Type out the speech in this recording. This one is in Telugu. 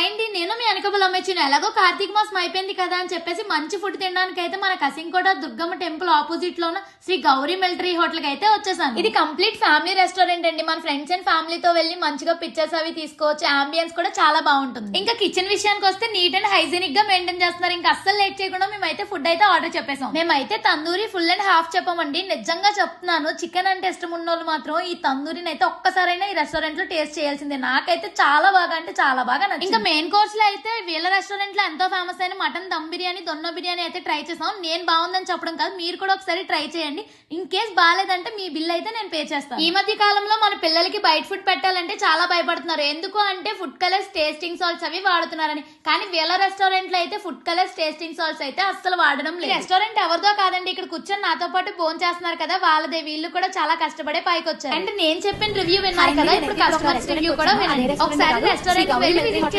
హాయ్ అండి, నేను మీ అనకబుల్ అమ్మచ్చిన. ఎలాగో కార్తీక మాసం అయిపోయింది కదా అని చెప్పేసి మంచి ఫుడ్ తినడానికి అయితే మన కసింకోట దుర్గమ్మ టెంపుల్ ఆపోజిట్ లో ఉన్న శ్రీ గౌరీ మిలిటరీ హోటల్ కి అయితే వచ్చేసాను. ఇది కంప్లీట్ ఫ్యామిలీ రెస్టారెంట్ అండి. మన ఫ్రెండ్స్ అండ్ ఫ్యామిలీతో వెళ్ళి మంచిగా పిక్చర్స్ అవి తీసుకోవచ్చు. అంబియన్స్ కూడా చాలా బాగుంటుంది. ఇంకా కిచెన్ విషయానికి వస్తే నీట్ అండ్ హైజీనిక్ గా మెయింటైన్ చేస్తున్నారు. ఇంకా అస్సలు లేట్ చేయకుండా మేమైతే ఫుడ్ అయితే ఆర్డర్ చెప్పేసాం. మేమైతే తందూరి ఫుల్ అండ్ హాఫ్ చెప్పమండి. నిజంగా చెప్తున్నాను, చికెన్ అంటే ఇష్టం ఉన్న వాళ్ళు మాత్రం ఈ తందూరిని అయితే ఒక్కసారైనా ఈ రెస్టారెంట్ లో టేస్ట్ చేయాల్సిందే. నాకైతే చాలా బాగా అంటే చాలా బాగా నచ్చింది. ఇంకా మెయిన్ కోర్స్ లో అయితే వీళ్ళ రెస్టారెంట్ లో ఎంతో ఫేమస్ అయిన మటన్ దమ్ బిర్యానీ, దొన్న బిర్యానీ అయితే ట్రై చేసాం. నేను బాగుందని చెప్పడం కాదు, మీరు కూడా ఒకసారి ట్రై చేయండి. ఇన్ కేస్ బాగాలేదంటే మీ బిల్ అయితే నేను పే చేస్తాను. ఈ మధ్య కాలంలో మన పిల్లలకి బయట ఫుడ్ పెట్టాలంటే చాలా భయపడుతున్నారు. ఎందుకు అంటే ఫుడ్ కలర్స్, టేస్టింగ్ సాల్ట్స్ అవి వాడుతున్నారని. కానీ వీళ్ళ రెస్టారెంట్ లో అయితే ఫుడ్ కలర్స్, టేస్టింగ్ సాల్ట్స్ అయితే అస్సలు వాడడం లేదు. రెస్టారెంట్ ఎవరిదో కాదండి, ఇక్కడ కూర్చొని నాతో పాటు భోజనం చేస్తున్నారు కదా వాళ్ళదే. వీళ్ళు కూడా చాలా కష్టపడే పైకి వచ్చారు. అంటే నేను చెప్పిన రివ్యూ విన్నారు కదా, ఇప్పుడు కస్టమర్స్ రివ్యూ కూడా వినండి. ఒకసారి రెస్టారెంట్ వెళ్ళి విజిట్